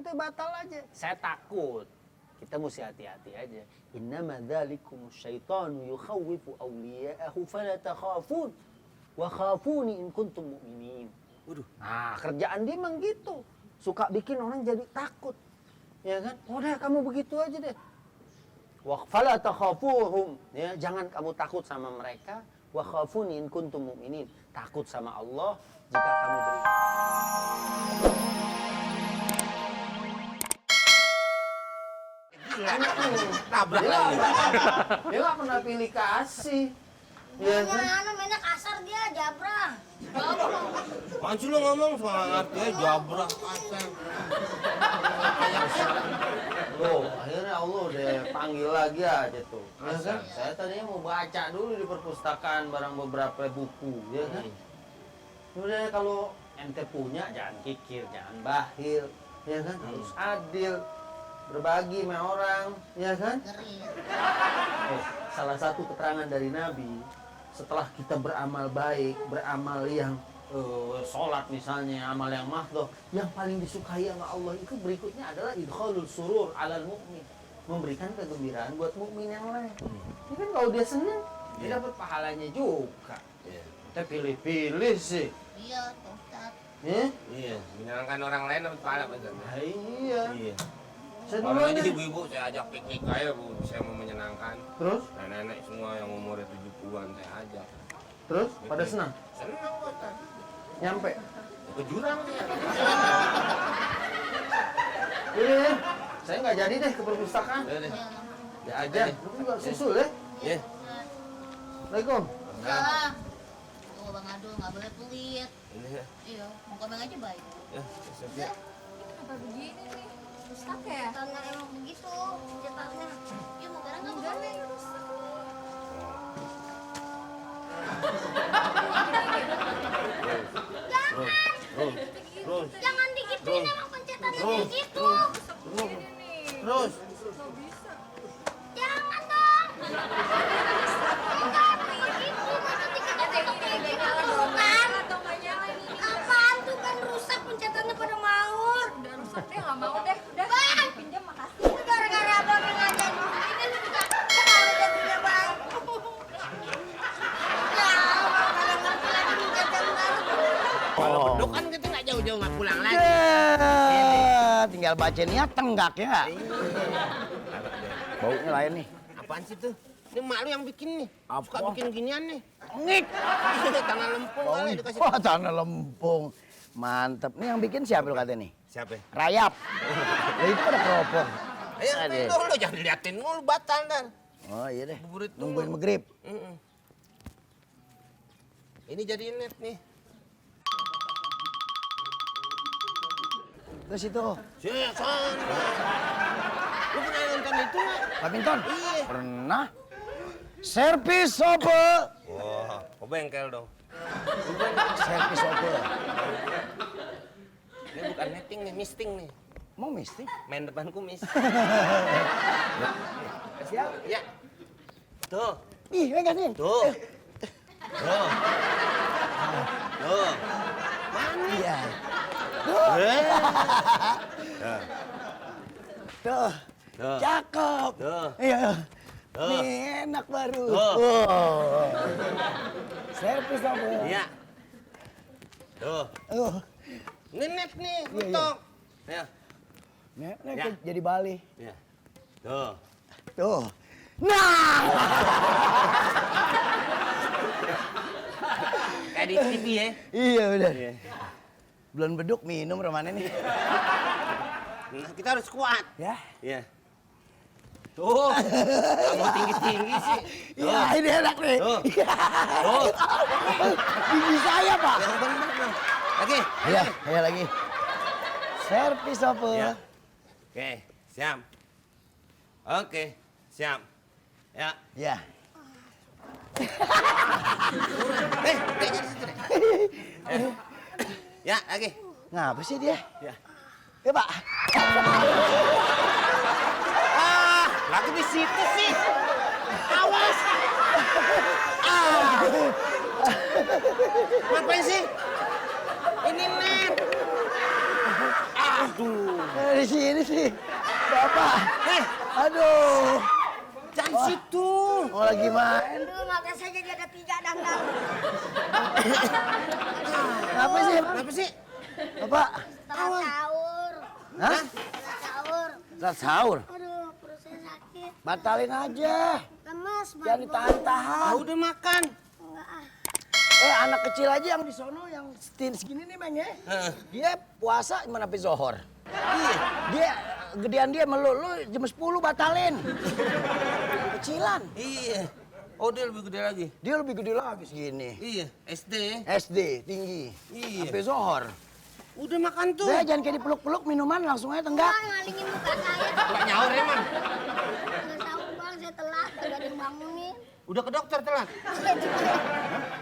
ente batal aja. Saya takut. Kita mesti hati-hati aja. Innama dzalikum syaitanu yukhawwifu awliya'ahu fala takhafun wa khafuni in kuntum mu'minin. Waduh. Nah, kerjaan dia emang gitu. Suka bikin orang jadi takut. Ya kan? Udah kamu begitu aja deh. Wa fala takhafuhum. Ya, jangan kamu takut sama mereka. Wa khafuni in kuntum mu'minin. Takut sama Allah jika kamu beriman. Tabrak lagi. Dia nggak pernah pilih kasih. Ya kan? Mana mainnya kasar dia, jabrang. Apaan sih lu ngomong soal artinya jabrak kasar. Loh, akhirnya Allah udah panggil lagi aja tuh. Ya kan? Saya tadinya mau baca dulu di perpustakaan barang beberapa buku, ya kan? Udah kalau ente punya jangan kikir, jangan bakhil, ya kan? Harus adil, berbagi sama orang, ya kan? Ngeri. Salah satu keterangan dari Nabi, setelah kita beramal baik, beramal yang sholat misalnya, amal yang mahdoh, yang paling disukai sama Allah itu berikutnya adalah idkhalul surur alal mu'min, memberikan kegembiraan buat mukmin yang lain. Ini kan kalau dia senang, dia dapat pahalanya juga. Kita pilih-pilih sih. Iya, Pak Ustadz. Iya, menyenangkan orang lain dapat pahala betul. Nah, iya. Iya. Saya Kalau duluan aja deh. ibu-ibu saya ajak piknik aja bu, saya mau menyenangkan. Terus? Nenek-nenek semua yang umurnya 70-an saya ajak. Terus? Pada senang? Senang buat tadi. Nyampe? Ke jurang dia. Iya, saya nggak jadi deh ke perpustakaan. Udah deh. Ya aja, lu juga susul ya. Iya. Assalamualaikum. Enggak. Tuh Bang Adul nggak boleh pelit. Ini ya. Iya, muka Bang aja baik. Ya, siap. Kenapa begini nih? Rusak ya? Karena emang begitu cetaknya. Iya, mau barang nggak Enggak boleh. nih, rusak. Terus. Jangan digituin, emang pencetannya kayak gitu. Terus. Nggak bisa. Jangan dong. Enggak, begitu. Masa diketok-ketok kayak gitu kan? Atau nggak nyala ini? Apaan tuh kan rusak pencetannya pada maur. Udah rusak deh, nggak mau deh. Udah, Bang! pinjam makasih. Itu gara-gara abang yang ngajarin ini lu juga kalau dia punya bang. Ya, abang kadang ngerti lagi minta jam baru. Kalau beduk kan kita nggak jauh-jauh nggak pulang lagi. Tinggal baca niat tenggak ya nggak? Baunya lain nih. Apaan sih tuh? Ini mak lu yang bikin nih. Apa? Suka bikin ginian nih. Ngik. Tanah lempung kali dikasih. Wah, tanah lempung. Mantep. Nih yang bikin siapa lu katanya nih? Siapa? Rayap. Lah itu pada keropong. Ayo, Aduh. lu jangan diliatin mulu batal dan. Oh iya deh. Buburit dulu. Nungguin maghrib. Ini jadi net nih. Terus itu Son. Lu pernah nonton itu nggak? badminton. Iya. Pernah. Servis ope. Wah, kok bengkel dong. Servis ope. Ini bukan netting nih, misting nih. Mau mistik? Main depan kumis. Siap. Ya. Tuh. Ih, megangin. Tuh. Tuh. Tuh. Iya. Tuh. Tuh. Tuh. Tuh. Cakep. Tuh. Iya. Tuh. Nih enak baru. Tuh. Oh. Servis ope. Iya. Tuh. Ini net nih, betok. Ya. Nek, Ya. jadi Bali. Ya. Tuh. Tuh. Nah. Kayak di TV ya. Iya benar. Iya. Belum beduk minum romane nih. Nah, kita harus kuat. Ya. Iya. Tuh. Kamu tinggi-tinggi sih. Iya, ini enak nih. Tuh. Iya. Tuh. Gigi saya, Pak. Ya, bener. Lagi. Iya, iya lagi. Servis apa? Ya. Oke, siap. Oke, siap. Ya. Ya. Kayaknya di situ deh. Ya, lagi. Ngapa sih dia? Ya. Ya, Pak. Ah, lagi di situ sih. Awas. Ngapain sih? Ini net. Aduh. Di sini sih. Bapak. Aduh. Jangan situ. Oh lagi main. Aduh, mata saya jadi ada 3 dandang. Kenapa sih? Kenapa sih? Bapak. Setelah sahur. Hah? Setelah sahur. Saat sahur. Aduh, perut saya sakit. Batalin aja. Lemas, Bang. Jangan ditahan-tahan. Ah, udah makan. Enggak ah. Anak kecil aja yang di sono yang segini nih Meng ya. Dia puasa gimana sampai zohor. Iya. Dia gedean dia melulu jam 10 batalin. Kecilan. Iya. Oh, dia lebih gede lagi. Dia lebih gede lagi segini. Iya, SD. SD tinggi. Iya. Sampai zohor. Udah makan tuh. Dia jangan kayak dipeluk-peluk minuman langsung aja tenggak. Bang, ngalingin muka saya. Nggak nyaur emang. Enggak sahur, Bang. Saya telat. Gak ada yang bangunin. Udah ke dokter telat.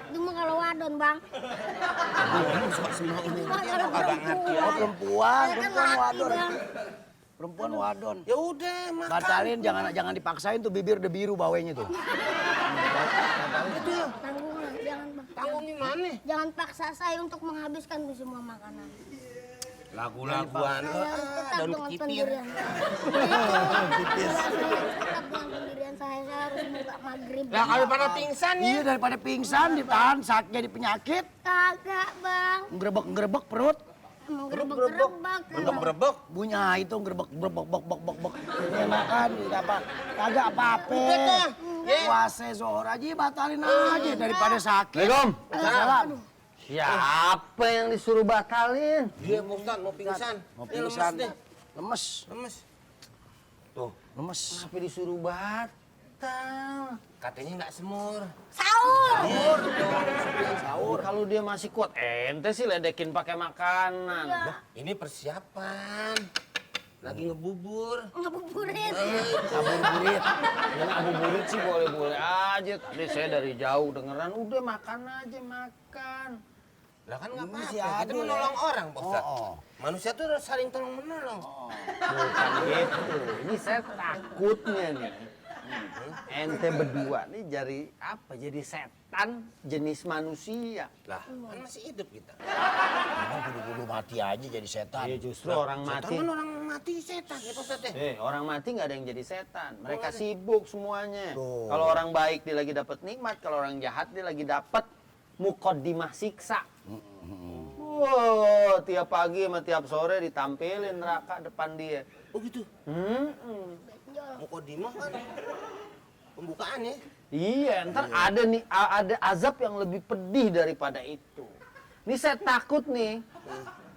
Itu mah kalau wadon, Bang. Suka semua ini. Bang, kalau Kagak ngerti ya. Oh perempuan, Saya kan perempuan laki, wadon. Bang. Perempuan wadon. Ya udah makan. Batalin jangan dipaksain tuh bibir udah biru bawahnya tuh. Itu ya. Tanggung lah, jangan, Bang. Tanggung gimana? Jangan paksa saya untuk menghabiskan tuh semua makanan. Lagu-laguan. Saya harus tetap Daun dengan kekipir. pendirian. Saya tetap dengan pendirian saya harus buka maghrib. Lah kalau pada pingsan ya. Iya daripada pingsan ditahan saat jadi penyakit, Kagak, Bang. nggerebek perut, Emang gerebek-gerebek. Berebek-berebek. bunyi itu nggerebek bok. Ini makan apa? Kagak apa-apa. Udah tuh. Ya. Puasa zohor aja batalin aja daripada sakit. Assalamualaikum. Salam. Siapa yang disuruh batalin? Dia Pak Ustadz mau pingsan. Mau Dia pingsan. lemes deh. Lemes. Lemes. Lemes. Kenapa disuruh batal? Katanya nggak semur. Sahur. Sahur. Kalau dia masih kuat, ente sih ledekin pakai makanan. Ini persiapan. Lagi ngebubur. Ngebuburit. Ngabuburit. Ya ngabuburit sih boleh-boleh aja. Tadi saya dari jauh dengeran, udah makan aja, makan. Lah kan nggak Ini si apa-apa. Kita Adul menolong ya. orang, Pak Ustadz. Oh. Manusia tuh harus saling tolong menolong. Bukan gitu. Ini saya takutnya nih. Ente berdua nih jadi setan jenis manusia. Lah, kan masih hidup kita. Emang kudu mati aja jadi setan. Ya justru orang Setan mati. kan orang mati setan ya Pak Ustadz ya. Orang mati nggak ada yang jadi setan. Mereka sibuk semuanya. Tuh. Kalau orang baik dia lagi dapat nikmat, kalau orang jahat dia lagi dapat muqaddimah siksa. Wow, tiap pagi sama tiap sore ditampilin neraka depan dia. Oh gitu. Mukodimah kan pembukaan ya. Iya, ntar ada azab yang lebih pedih daripada itu. Ini saya takut nih.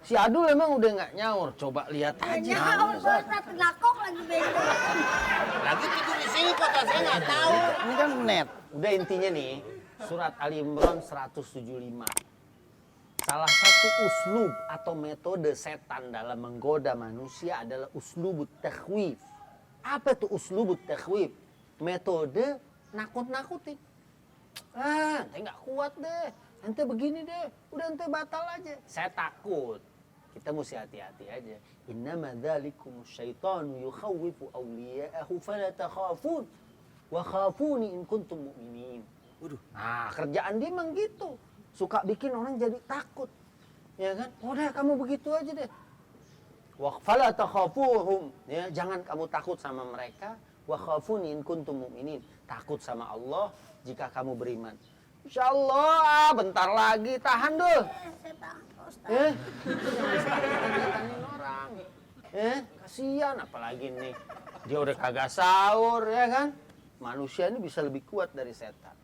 Si Adul emang udah nggak nyaur. Coba lihat aja. Nyaur, Ustaz. Ngakok lagi bego. Lagi tidur di sini Pak Ustadz, saya nggak tahu. Ini kan net. Udah intinya nih, surat Ali Imran 175. Salah satu uslub atau metode setan dalam menggoda manusia adalah uslubut takhwif. Apa tuh uslubut takhwif? Metode nakut-nakutin. Ente nggak kuat deh. Ente begini deh. Udah ente batal aja. Saya takut. Kita mesti hati-hati aja. Innama dzalikum syaitanu yukhawwifu awliya'ahu fala takhafun wa khafuni in kuntum mu'minin. Waduh. Nah, kerjaan dia emang gitu. Suka bikin orang jadi takut. Ya kan? Udah kamu begitu aja deh. Wa fala takhafuhum. Ya, jangan kamu takut sama mereka. Wa khafuni in kuntum mu'minin. Takut sama Allah jika kamu beriman. Insyaallah, bentar lagi tahan dul. Saya takut, Ustaz. Jangan orang. Kasihan apalagi nih. Dia udah kagak sahur ya kan? Manusia ini bisa lebih kuat dari setan.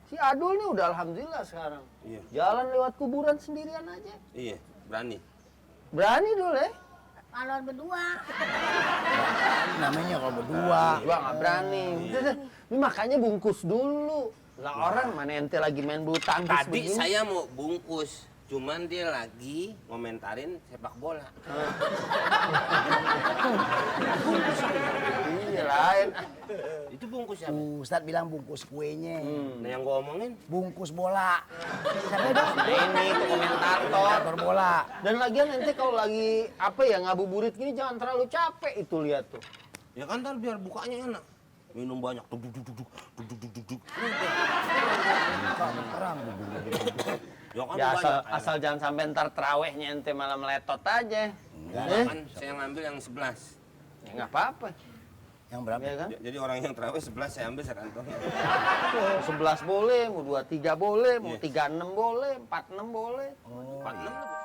Si Adul nih udah alhamdulillah sekarang. Iya. Jalan lewat kuburan sendirian aja. Iya, berani. Berani dulu ya. Kalau berdua. Namanya kalau berdua. Gua nggak berani. Udah deh. Ini makanya bungkus dulu. Lah orang mana ente lagi main bulu tangkis Tadi begini. saya mau bungkus, cuman dia lagi ngomentarin sepak bola. Iya lain. Itu bungkus siapa? Ustadz bilang bungkus kuenya. Nah yang gua omongin, Bungkus bola. Siapa itu? Ini tuh komentator. Komentator bola. Dan lagian ente kalau lagi apa ya ngabuburit gini jangan terlalu capek itu lihat tuh. ya kan ntar biar bukanya enak. Minum banyak, duduk. Perang. Ya kan Ya banyak. asal jangan sampai ntar terawihnya ente malah meletot aja. Kan saya ngambil yang 11. Ya nggak apa-apa. Yang berapa? Ya kan? Jadi orang yang terawih 11 saya ambil sekantong. 11 boleh, mau 23 boleh, mau Iya. 36 boleh, 46 boleh. 46